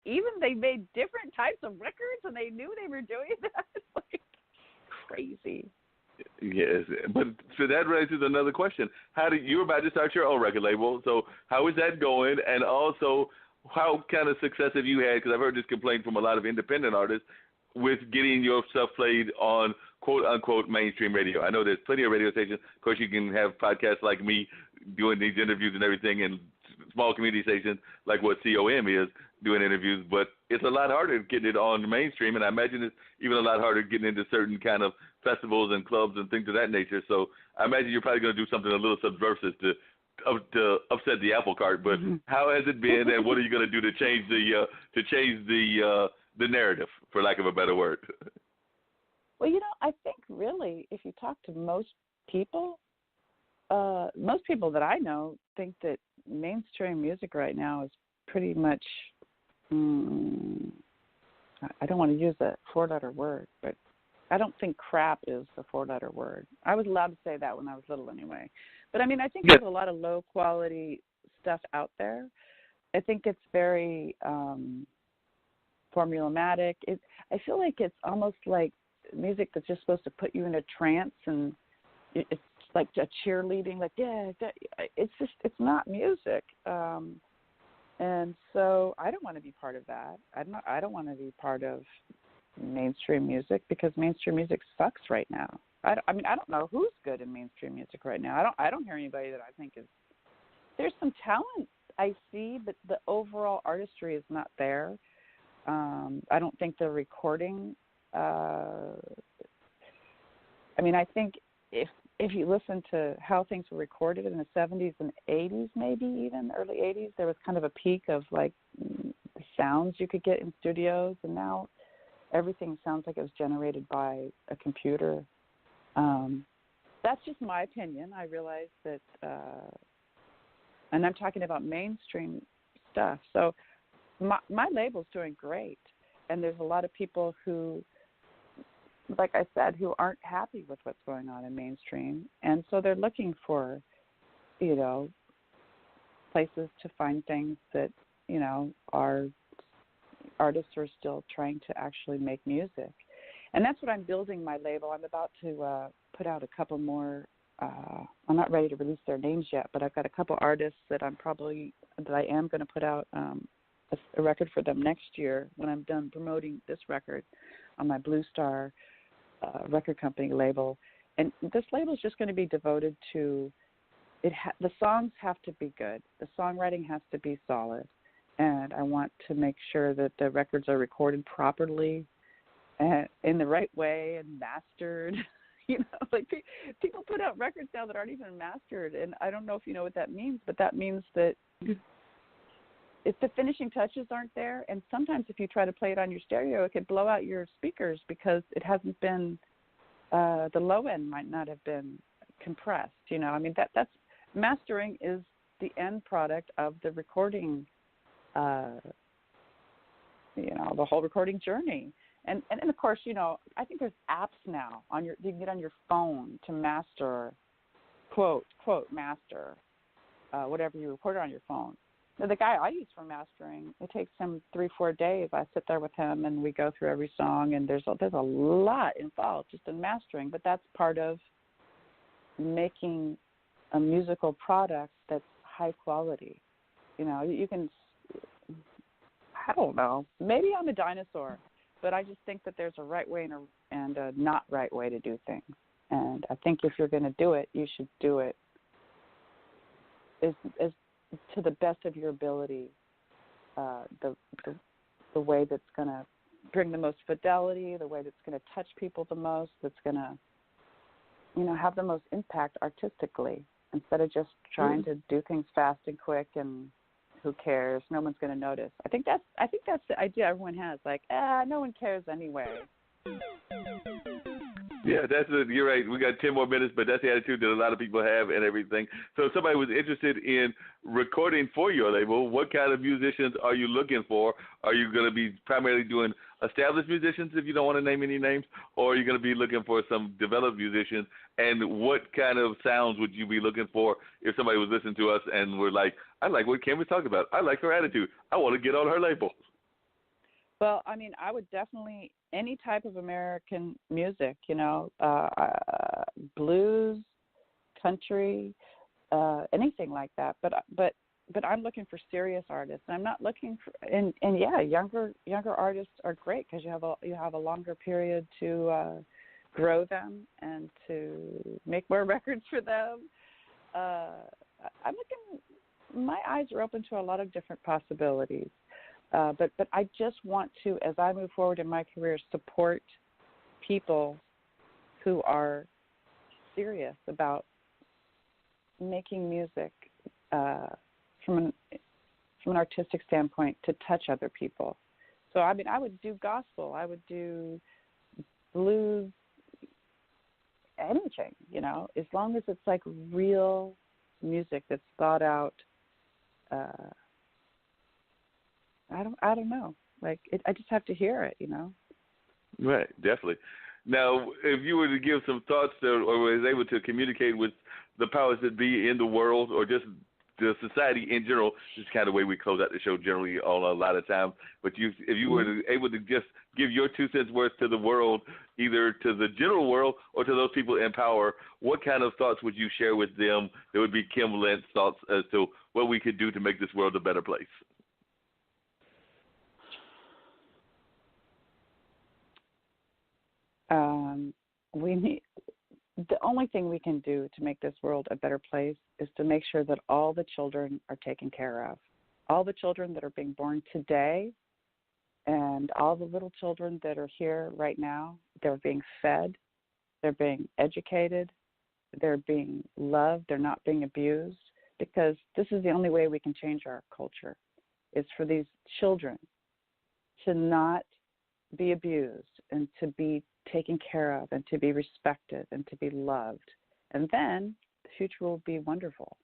even they made different types of records and they knew they were doing that. It's like crazy. Yes, but so that raises another question. You're about to start your own record label, so how is that going? And also, how kind of success have you had? Because I've heard this complaint from a lot of independent artists with getting your stuff played on quote-unquote mainstream radio. I know there's plenty of radio stations. Of course, you can have podcasts like me doing these interviews and everything, and small community stations like what COM is doing interviews, but it's a lot harder getting it on the mainstream, and I imagine it's even a lot harder getting into certain kind of festivals and clubs and things of that nature. So I imagine you're probably going to do something a little subversive to upset the apple cart. But how has it been, and what are you going to do to change the narrative, for lack of a better word? Well, I think really, if you talk to most people that I know think that mainstream music right now is pretty much, I don't want to use a four-letter word, but I don't think crap is the four-letter word. I was allowed to say that when I was little anyway. But, I mean, I think there's a lot of low-quality stuff out there. I think it's very formulaic. I feel like it's almost like music that's just supposed to put you in a trance, and it's like a cheerleading, like, it's not music. And so I don't want to be part of that. I don't want to be part of mainstream music, because mainstream music sucks right now. I don't know who's good in mainstream music right now. I don't hear anybody that I think is. There's some talent I see, but the overall artistry is not there. I don't think the recording. I think if you listen to how things were recorded in the 70s and 80s, maybe even early 80s, there was kind of a peak of like the sounds you could get in studios, and now everything sounds like it was generated by a computer. That's just my opinion. I realize that, and I'm talking about mainstream stuff. So my label's doing great, and there's a lot of people who, like I said, who aren't happy with what's going on in mainstream, and so they're looking for, places to find things that, are artists are still trying to actually make music. And that's what I'm building my label. I'm about to put out a couple more. I'm not ready to release their names yet, but I've got a couple artists that I am going to put out a record for them next year when I'm done promoting this record on my Blue Star record company label. And this label is just going to be devoted to it. The songs have to be good. The songwriting has to be solid. And I want to make sure that the records are recorded properly and in the right way and mastered. Like people put out records now that aren't even mastered, and I don't know if you know what that means, but that means that if the finishing touches aren't there, and sometimes if you try to play it on your stereo, it could blow out your speakers because it hasn't been, the low end might not have been compressed. That's mastering is the end product of the recording. The whole recording journey. And of course, I think there's apps now you can get on your phone to master, quote, master, whatever you record on your phone. Now, the guy I use for mastering, it takes him 3-4 days. I sit there with him and we go through every song, and there's a lot involved just in mastering, but that's part of making a musical product that's high quality. You can, I don't know, maybe I'm a dinosaur, but I just think that there's a right way and a not right way to do things. And I think if you're going to do it, you should do it as to the best of your ability, the way that's going to bring the most fidelity, the way that's going to touch people the most, that's going to, have the most impact artistically, instead of just trying to do things fast and quick and who cares? No one's going to notice. I think that's the idea everyone has. Like, no one cares anyway. Yeah, you're right. We got 10 more minutes, but that's the attitude that a lot of people have and everything. So if somebody was interested in recording for your label, what kind of musicians are you looking for? Are you going to be primarily doing established musicians, if you don't want to name any names, or are you going to be looking for some developed musicians? And what kind of sounds would you be looking for if somebody was listening to us and were like, I like what Kim was talking about. I like her attitude. I want to get on her label. Well, I mean, I would definitely any type of American music, blues, country, anything like that. But I'm looking for serious artists. I'm not looking for and yeah, younger artists are great because you have a longer period to grow them and to make more records for them. I'm looking. My eyes are open to a lot of different possibilities. But I just want to, as I move forward in my career, support people who are serious about making music from an artistic standpoint to touch other people. So I mean, I would do gospel, I would do blues, anything, as long as it's like real music that's thought out. I don't know. Like I just have to hear it, Right, definitely. Now, if you were to give some thoughts or was able to communicate with the powers that be in the world or just the society in general, this is kind of the way we close out the show generally a lot of times. But if you were able to just give your 2 cents worth to the world, either to the general world or to those people in power, what kind of thoughts would you share with them? There would be Kim Lenz thoughts as to what we could do to make this world a better place. The only thing we can do to make this world a better place is to make sure that all the children are taken care of. All the children that are being born today and all the little children that are here right now, they're being fed, they're being educated, they're being loved, they're not being abused, because this is the only way we can change our culture, is for these children to not be abused and to be taken care of and to be respected and to be loved. And then the future will be wonderful.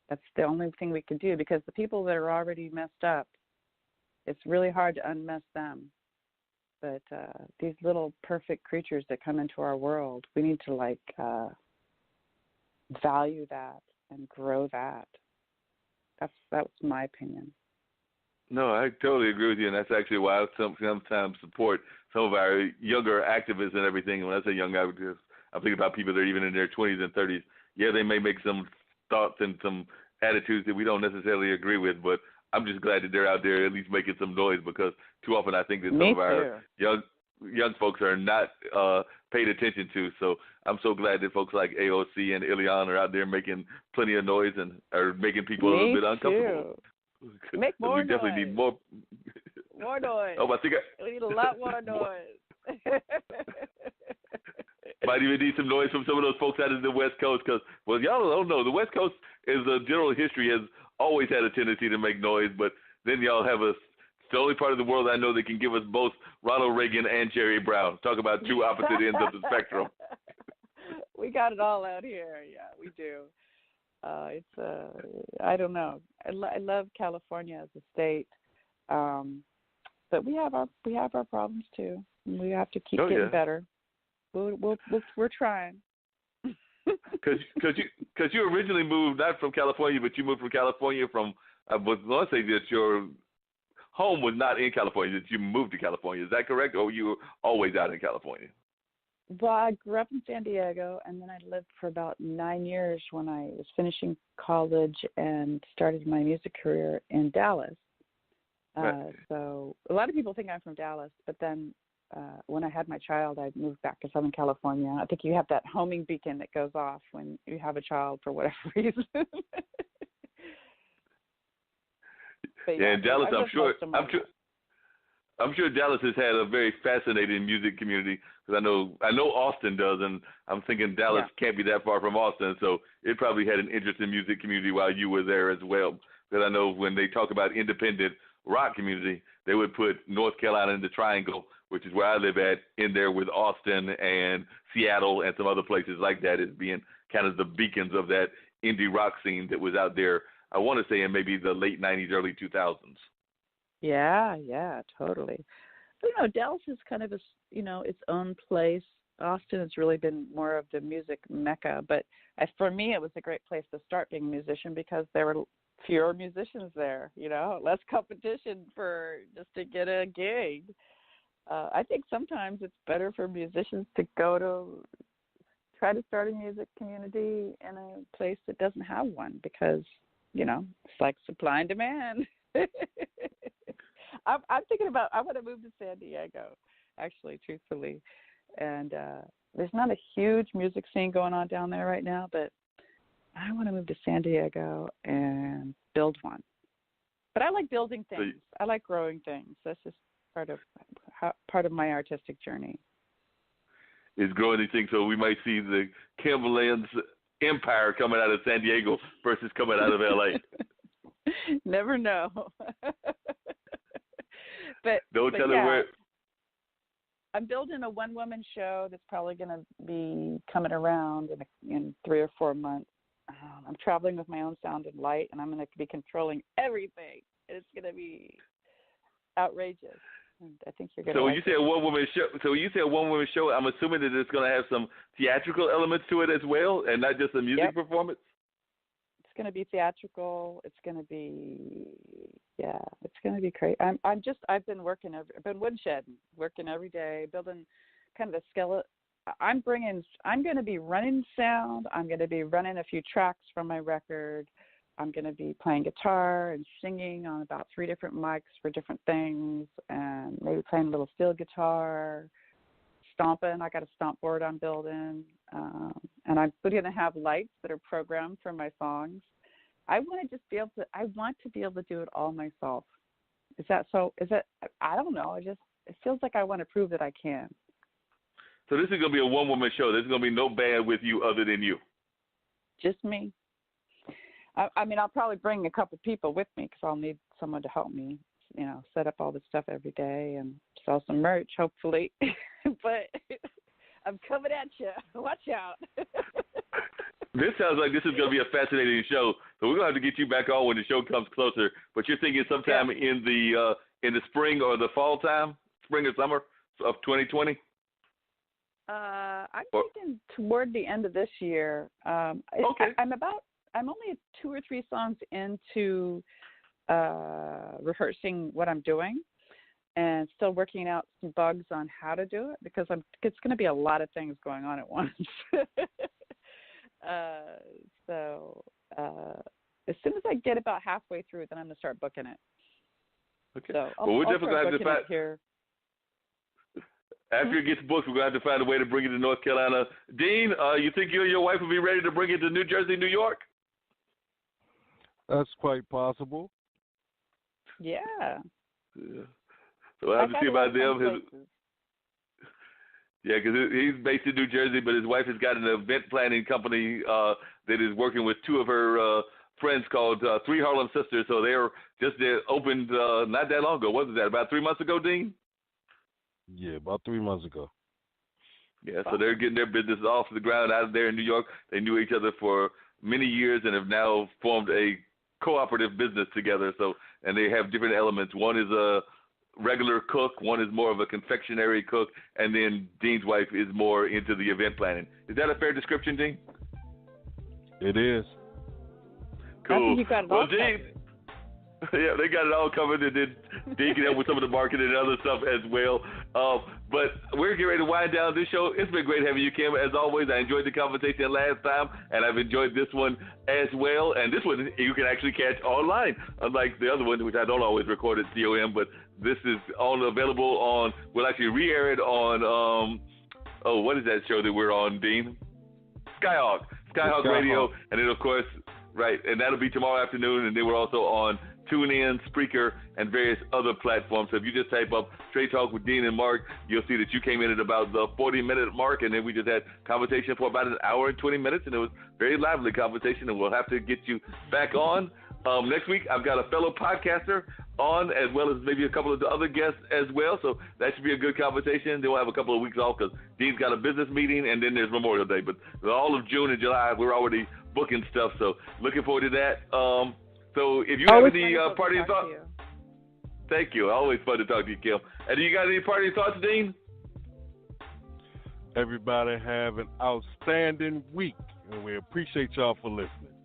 That's the only thing we can do, because the people that are already messed up, it's really hard to unmess them. But these little perfect creatures that come into our world, we need to value that and grow that. That was my opinion. No, I totally agree with you, and that's actually why I sometimes support some of our younger activists and everything. And when I say young activists, I'm thinking about people that are even in their 20s and 30s. Yeah, they may make some thoughts and some attitudes that we don't necessarily agree with, but I'm just glad that they're out there at least making some noise, because too often I think that some of our young folks are not paid attention to. So I'm so glad that folks like AOC and Ileana are out there making plenty of noise and are making people a little bit uncomfortable. Too. Make more we definitely noise. need more noise. Oh, I think we need a lot more noise. Might even need some noise from some of those folks out of the West Coast, because, well, y'all don't know, the West Coast is a general history has always had a tendency to make noise, but then y'all have it's the only part of the world I know that can give us both Ronald Reagan and Jerry Brown. Talk about two opposite ends of the spectrum. We got it all out here. Yeah, we do. I don't know. I love California as a state, but we have our problems too. We have to keep getting better. We're trying. Because you originally moved not from California, but you moved from California from. I was going to say that your home was not in California. That you moved to California. Is that correct, or were you always out in California? Well, I grew up in San Diego, and then I lived for about 9 years when I was finishing college and started my music career in Dallas. Right. So a lot of people think I'm from Dallas, but then when I had my child, I moved back to Southern California. I think you have that homing beacon that goes off when you have a child for whatever reason. Yeah, in Dallas, I'm sure Dallas has had a very fascinating music community, because I know Austin does, and I'm thinking Dallas can't be that far from Austin, so it probably had an interesting music community while you were there as well. Because I know when they talk about independent rock community, they would put North Carolina in the Triangle, which is where I live at, in there with Austin and Seattle and some other places like that as being kind of the beacons of that indie rock scene that was out there, I want to say in maybe the late 90s, early 2000s. Yeah, totally. But, Dallas is kind of its own place. Austin has really been more of the music mecca, but for me, it was a great place to start being a musician, because there were fewer musicians there, less competition for just to get a gig. I think sometimes it's better for musicians to try to start a music community in a place that doesn't have one because, it's like supply and demand. I'm thinking about, I want to move to San Diego, actually, truthfully. And there's not a huge music scene going on down there right now, but I want to move to San Diego and build one. But I like building things. I like growing things. That's just part of my artistic journey. Is growing these things, so we might see the Kim Lenz empire coming out of San Diego versus coming out of LA. Never know. but don't tell her where. I'm building a one-woman show that's probably going to be coming around in 3 or 4 months. I'm traveling with my own sound and light, and I'm going to be controlling everything. It's going to be outrageous. And I think you're going to. So when you say a one-woman show, I'm assuming that it's going to have some theatrical elements to it as well, and not just a music performance. It's going to be theatrical. It's going to be, it's going to be crazy. I've been woodshedding, working every day, building kind of a skeleton. I'm going to be running sound. I'm going to be running a few tracks from my record. I'm going to be playing guitar and singing on about 3 different mics for different things, and maybe playing a little steel guitar, stomping. I got a stomp board I'm building, and I'm going to have lights that are programmed for my songs. I want to be able to do it all myself. I don't know. It feels like I want to prove that I can. So this is going to be a one-woman show. There's going to be no band with you other than you. Just me. I'll probably bring a couple people with me because I'll need someone to help me, set up all this stuff every day and sell some merch, hopefully. But I'm coming at you. Watch out. This sounds like this is going to be a fascinating show. So we're going to have to get you back on when the show comes closer. But you're thinking sometime in the spring or the fall time, spring or summer of 2020? I'm thinking toward the end of this year. Okay. I'm only 2 or 3 songs into rehearsing what I'm doing, and still working out some bugs on how to do it because it's going to be a lot of things going on at once. So as soon as I get about halfway through, then I'm going to start booking it. Okay. So we're definitely going to have to find here. After it gets booked, we're going to have to find a way to bring it to North Carolina. Dean, you think you and your wife will be ready to bring it to New Jersey, New York? That's quite possible. Yeah. So we'll have to see about them. Because he's based in New Jersey, but his wife has got an event planning company that is working with 2 of her friends called 3 Harlem Sisters. So they opened not that long ago. What was that, about 3 months ago, Dean? Yeah, about 3 months ago. Yeah, so they're getting their business off the ground out there in New York. They knew each other for many years and have now formed a cooperative business together. So, and they have different elements. One is a regular cook, one is more of a confectionery cook, and then Dean's wife is more into the event planning. Is that a fair description, Dean? It is. Cool. I think you got it all Dean, yeah, they got it all covered, and then Dean can help with some of the marketing and other stuff as well. But we're getting ready to wind down this show. It's been great having you, Kim. As always, I enjoyed the conversation last time, and I've enjoyed this one as well. And this one you can actually catch online, unlike the other one, which I don't always record at COM, but this is all available on, we'll actually re-air it on, what is that show that we're on, Dean? Skyhawk Radio. And then, of course, right, and that'll be tomorrow afternoon, and then we're also on TuneIn, Spreaker, and various other platforms. So if you just type up Straight Talk with Dean and Mark, you'll see that you came in at about the 40-minute mark, and then we just had conversation for about an hour and 20 minutes, and it was very lively conversation, and we'll have to get you back on. Next week, I've got a fellow podcaster on, as well as maybe a couple of the other guests as well, so that should be a good conversation. Then we'll have a couple of weeks off because Dean's got a business meeting, and then there's Memorial Day. But all of June and July, we're already booking stuff, so looking forward to that. So if you have any parting thoughts, thank you. Always fun to talk to you, Kim. And do you got any parting thoughts, Dean? Everybody have an outstanding week, and we appreciate y'all for listening.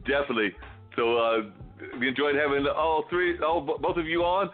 Definitely. So we enjoyed having both of you on.